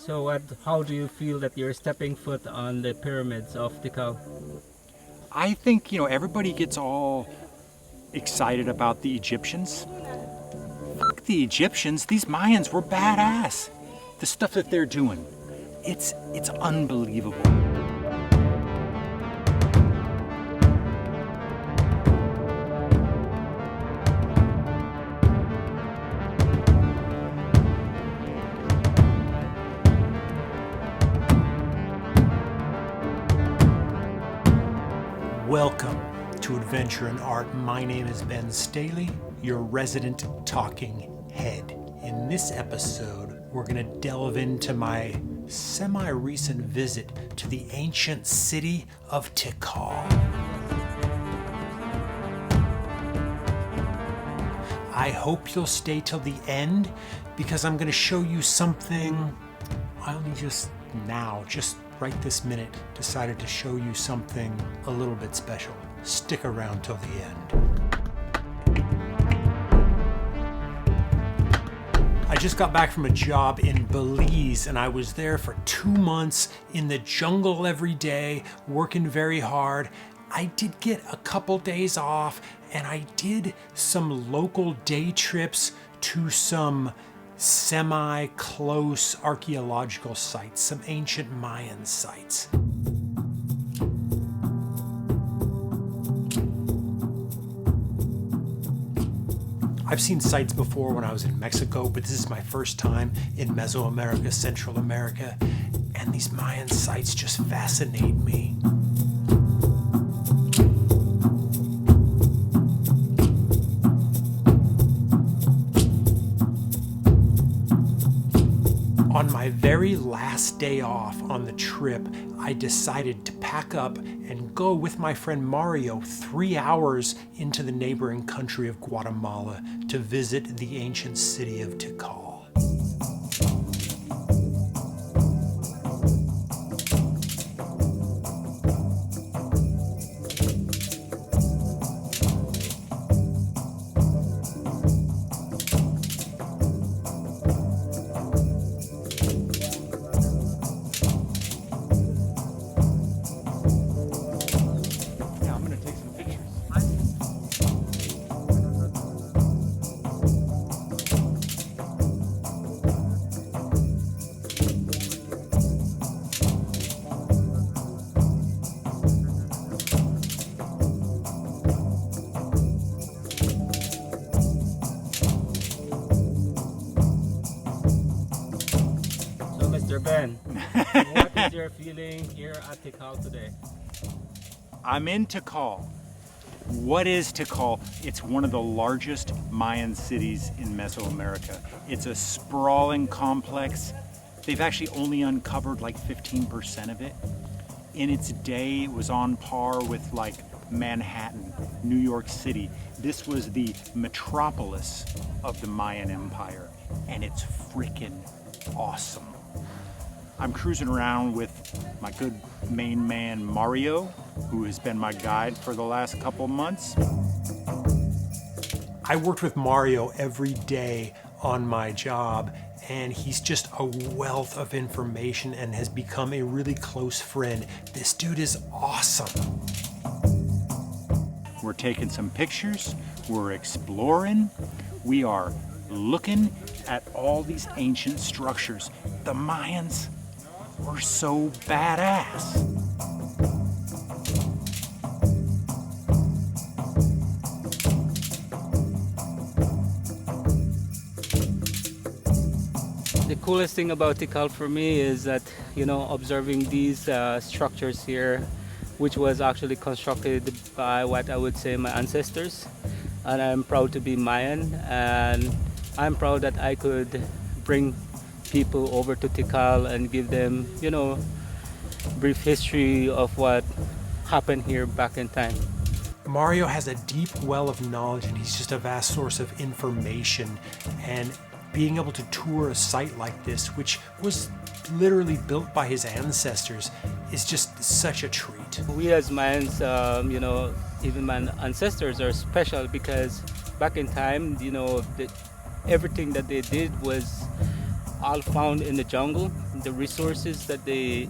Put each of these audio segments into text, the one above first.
So how do you feel that you're stepping foot on the pyramids of Tikal? I think, everybody gets all excited about the Egyptians. Fuck the Egyptians, these Mayans were badass. The stuff that they're doing, it's unbelievable. Welcome to Adventure in Art. My name is Ben Staley, your resident talking head. In this episode, we're going to delve into my semi-recent visit to the ancient city of Tikal. I hope you'll stay till the end because I'm going to show you something. I only just right this minute, decided to show you something a little bit special. Stick around till the end. I just got back from a job in Belize and I was there for 2 months in the jungle every day, working very hard. I did get a couple days off and I did some local day trips to some semi-close archaeological sites, some ancient Mayan sites. I've seen sites before when I was in Mexico, but this is my first time in Mesoamerica, Central America, and these Mayan sites just fascinate me. On my very last day off on the trip, I decided to pack up and go with my friend Mario 3 hours into the neighboring country of Guatemala to visit the ancient city of Tikal. Mr. Ben, what is your feeling here at Tikal today? I'm in Tikal. What is Tikal? It's one of the largest Mayan cities in Mesoamerica. It's a sprawling complex. They've actually only uncovered like 15% of it. In its day, it was on par with like Manhattan, New York City. This was the metropolis of the Mayan Empire, and it's freaking awesome. I'm cruising around with my good main man Mario, who has been my guide for the last couple months. I worked with Mario every day on my job, and he's just a wealth of information and has become a really close friend. This dude is awesome. We're taking some pictures, we're exploring, we are looking at all these ancient structures. The Mayans were so badass. The coolest thing about Tikal for me is that, observing these structures here, which was actually constructed by what I would say my ancestors. And I'm proud to be Mayan, and I'm proud that I could bring people over to Tikal and give them, brief history of what happened here back in time. Mario has a deep well of knowledge and he's just a vast source of information, and being able to tour a site like this, which was literally built by his ancestors, is just such a treat. We as Mayans, even my ancestors are special because back in time, everything that they did was all found in the jungle. the resources that they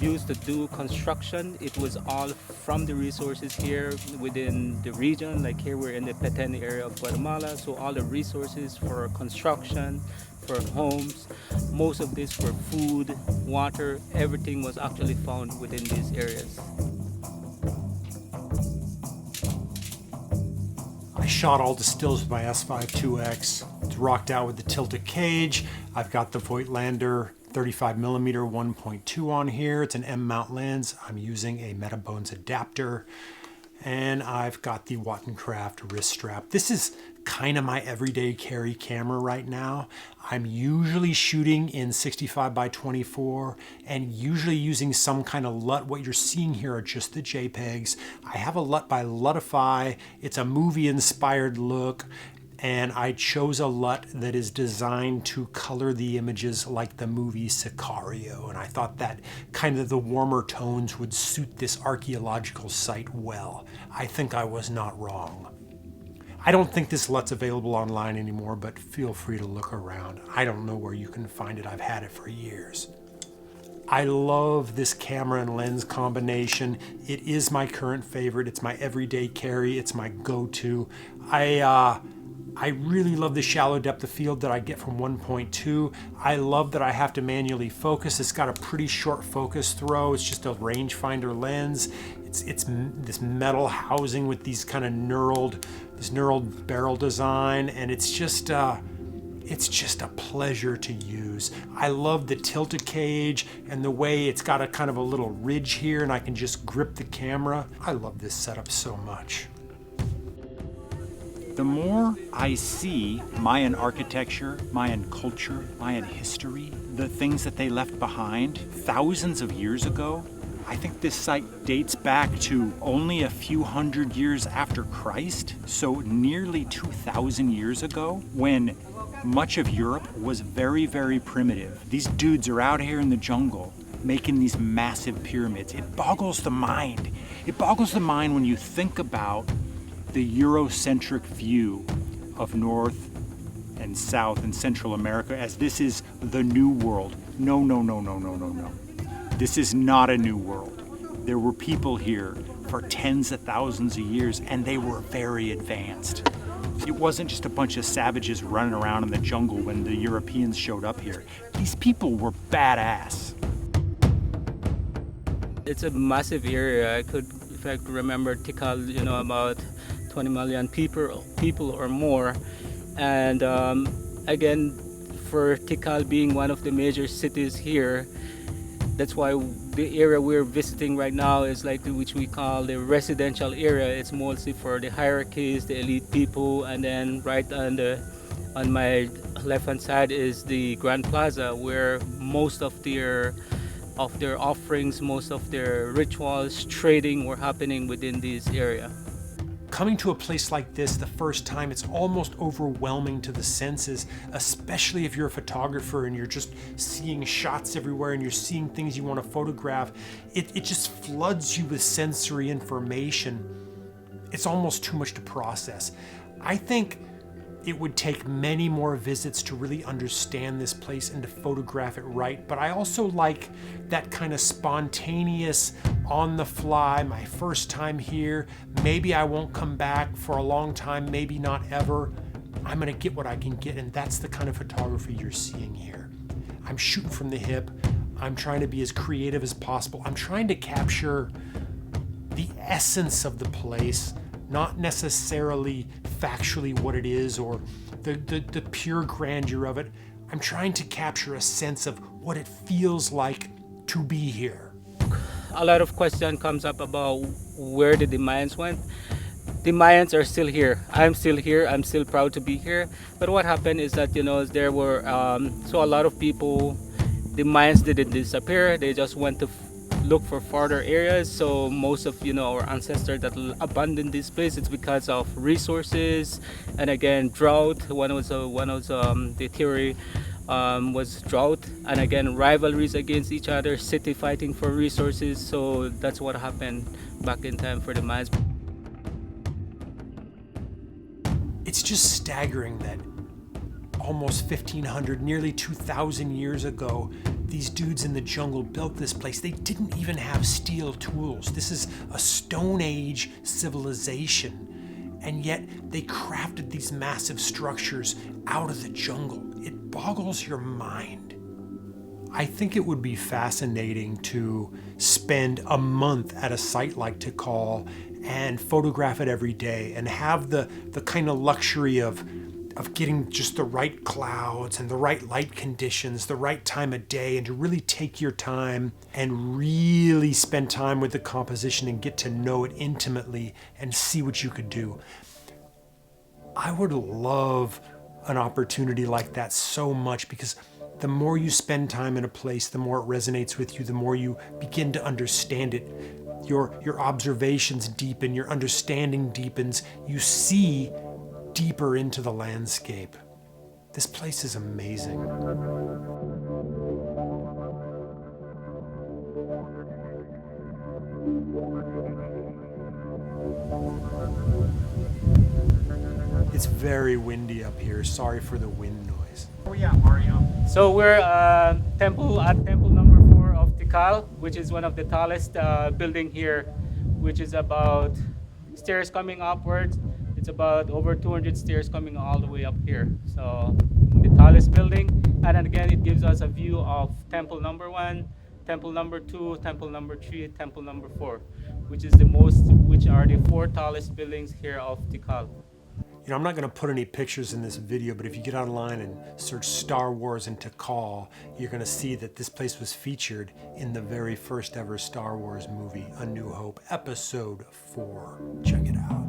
used to do construction, it was all from the resources here within the region. Like here we're in the Petén area of Guatemala, so all the resources for construction, for homes, most of this for food, water, everything was actually found within these areas. I shot all the stills with my S5 2X. It's rocked out with the tilted cage. I've got the Voigtlander 35mm 1.2 on here. It's an M mount lens. I'm using a Metabones adapter. And I've got the Wattencraft wrist strap. This is kind of my everyday carry camera right now. I'm usually shooting in 65x24 and usually using some kind of LUT. What you're seeing here are just the JPEGs. I have a LUT by Lutify. It's a movie inspired look, and I chose a LUT that is designed to color the images like the movie Sicario, and I thought that kind of the warmer tones would suit this archaeological site well. I think I was not wrong. I don't think this LUT's available online anymore, but feel free to look around. I don't know where you can find it. I've had it for years. I love this camera and lens combination. It is my current favorite. It's my everyday carry. It's my go-to. I really love the shallow depth of field that I get from 1.2. I love that I have to manually focus. It's got a pretty short focus throw. It's just a rangefinder lens. It's this metal housing with these kind of knurled barrel design, and it's just a pleasure to use. I love the tilted cage and the way it's got a kind of a little ridge here, and I can just grip the camera. I love this setup so much. The more I see Mayan architecture, Mayan culture, Mayan history, the things that they left behind thousands of years ago, I think this site dates back to only a few hundred years after Christ, so nearly 2,000 years ago, when much of Europe was very, very primitive. These dudes are out here in the jungle making these massive pyramids. It boggles the mind. It boggles the mind when you think about the Eurocentric view of North and South and Central America as this is the new world. No, no, no, no, no, no, no. This is not a new world. There were people here for tens of thousands of years, and they were very advanced. It wasn't just a bunch of savages running around in the jungle when the Europeans showed up here. These people were badass. It's a massive area. If I could remember Tikal, about 20 million people or more. And again, for Tikal being one of the major cities here, that's why the area we're visiting right now is like which we call the residential area. It's mostly for the hierarchies, the elite people, and then right on my left-hand side is the Grand Plaza, where most of their offerings, most of their rituals, trading were happening within this area. Coming to a place like this the first time, it's almost overwhelming to the senses, especially if you're a photographer and you're just seeing shots everywhere and you're seeing things you want to photograph. It just floods you with sensory information. It's almost too much to process. I think it would take many more visits to really understand this place and to photograph it right, but I also like that kind of spontaneous, on the fly, my first time here, maybe I won't come back for a long time, maybe not ever. I'm gonna get what I can get, and that's the kind of photography you're seeing here. I'm shooting from the hip. I'm trying to be as creative as possible. I'm trying to capture the essence of the place, not necessarily factually what it is or the pure grandeur of it. I'm trying to capture a sense of what it feels like to be here. A lot of question comes up about where did the Mayans went. The Mayans are still here. I'm still here. I'm still proud to be here. But what happened is that, there were, so a lot of people, the Mayans didn't disappear. They just went to look for farther areas. So most of, our ancestors that abandoned this place, it's because of resources and again, drought. One was the theory was drought, and again rivalries against each other, city fighting for resources. So that's what happened back in time for the Mayans. It's just staggering that almost 1,500, nearly 2,000 years ago, these dudes in the jungle built this place. They didn't even have steel tools. This is a Stone Age civilization. And yet they crafted these massive structures out of the jungle. It boggles your mind. I think it would be fascinating to spend a month at a site like Tikal and photograph it every day and have the kind of luxury of getting just the right clouds and the right light conditions, the right time of day, and to really take your time and really spend time with the composition and get to know it intimately and see what you could do. I would love an opportunity like that so much, because the more you spend time in a place, the more it resonates with you, the more you begin to understand it. Your observations deepen, your understanding deepens, you see deeper into the landscape. This place is amazing. It's very windy up here. Sorry for the wind noise. Where we at, Mario? So we're at temple number 4 of Tikal, which is one of the tallest building here, which is about stairs coming upwards. It's about over 200 stairs coming all the way up here. So the tallest building, and then again it gives us a view of temple number 1, temple number 2, temple number 3, temple number 4, which are the 4 tallest buildings here of Tikal. You know, I'm not going to put any pictures in this video, but if you get online and search Star Wars and Tikal, you're going to see that this place was featured in the very first ever Star Wars movie, A New Hope, Episode 4. Check it out.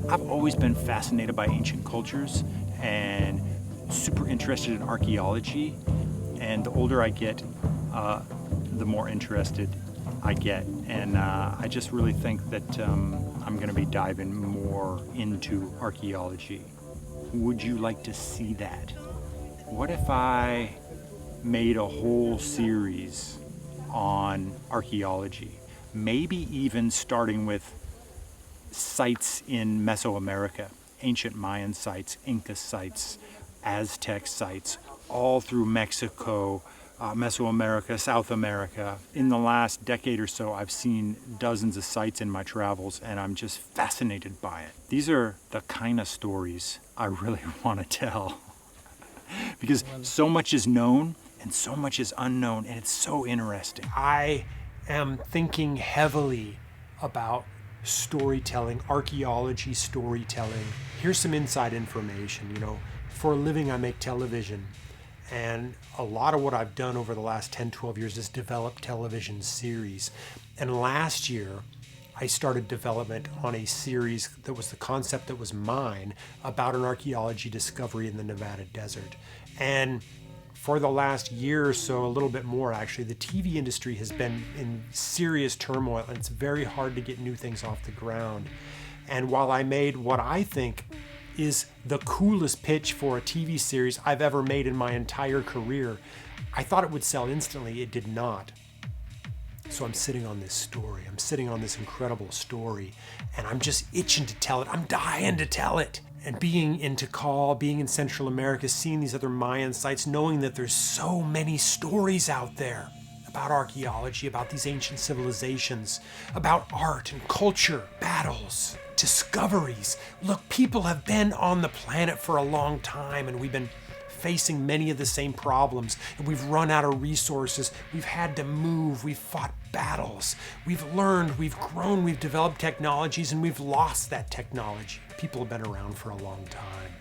I've always been fascinated by ancient cultures and super interested in archaeology. And the older I get, the more interested I get. And I just really think that I'm going to be diving more into archaeology. Would you like to see that? What if I made a whole series on archaeology? Maybe even starting with sites in Mesoamerica, ancient Mayan sites, Inca sites, Aztec sites, all through Mexico, Mesoamerica, South America. In the last decade or so, I've seen dozens of sites in my travels, and I'm just fascinated by it. These are the kind of stories I really want to tell. Because so much is known and so much is unknown, and it's so interesting. I am thinking heavily about storytelling, archaeology storytelling. Here's some inside information. You know, for a living I make television, and a lot of what I've done over the last 10, 12 years is develop television series. And last year I started development on a series that was the concept that was mine, about an archaeology discovery in the Nevada desert. And for the last year or so, a little bit more actually, the TV industry has been in serious turmoil, and it's very hard to get new things off the ground. And while I made what I think is the coolest pitch for a TV series I've ever made in my entire career, I thought it would sell instantly. It did not. So I'm sitting on this story. I'm sitting on this incredible story, and I'm just itching to tell it. I'm dying to tell it. And being in Tikal, being in Central America, seeing these other Mayan sites, knowing that there's so many stories out there about archaeology, about these ancient civilizations, about art and culture, battles, discoveries. Look, people have been on the planet for a long time, and we've been facing many of the same problems, and we've run out of resources. We've had to move. We've fought battles. We've learned, we've grown, we've developed technologies, and we've lost that technology. People have been around for a long time,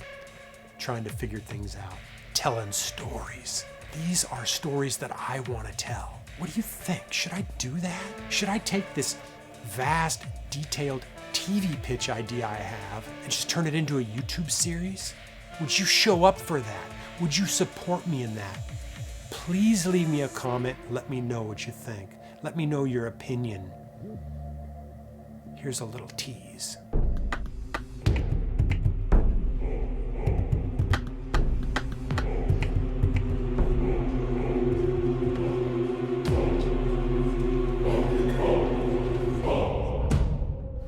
trying to figure things out, telling stories. These are stories that I want to tell. What do you think? Should I do that? Should I take this vast, detailed TV pitch idea I have and just turn it into a YouTube series? Would you show up for that? Would you support me in that? Please leave me a comment. Let me know what you think. Let me know your opinion. Here's a little tease.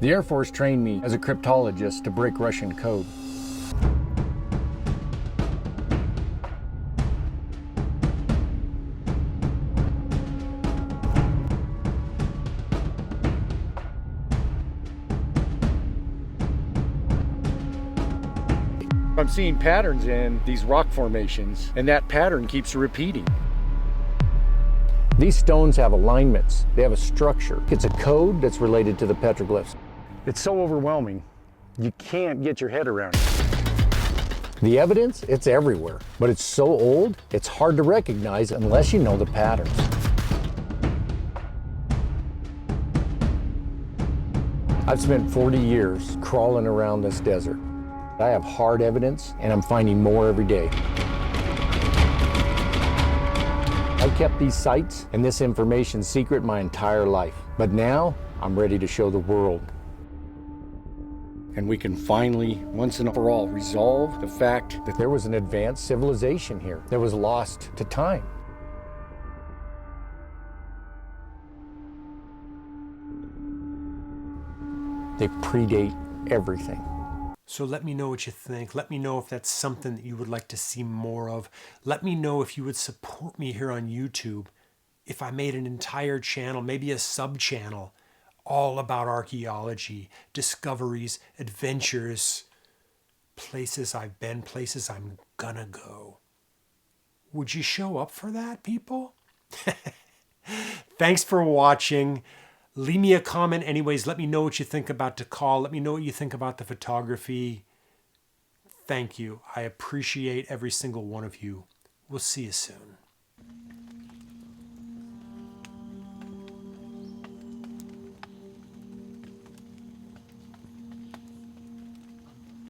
The Air Force trained me as a cryptologist to break Russian code. I'm seeing patterns in these rock formations, and that pattern keeps repeating. These stones have alignments, they have a structure. It's a code that's related to the petroglyphs. It's so overwhelming, you can't get your head around it. The evidence, it's everywhere, but it's so old, it's hard to recognize unless you know the patterns. I've spent 40 years crawling around this desert. I have hard evidence, and I'm finding more every day. I kept these sites and this information secret my entire life, but now I'm ready to show the world. And we can finally, once and for all, resolve the fact that there was an advanced civilization here that was lost to time. They predate everything. So let me know what you think. Let me know if that's something that you would like to see more of. Let me know if you would support me here on YouTube. If I made an entire channel, maybe a sub-channel, all about archaeology, discoveries, adventures, places I've been, places I'm gonna go. Would you show up for that, people? Thanks for watching. Leave me a comment anyways. Let me know what you think about Tikal. Let me know what you think about the photography. Thank you. I appreciate every single one of you. We'll see you soon.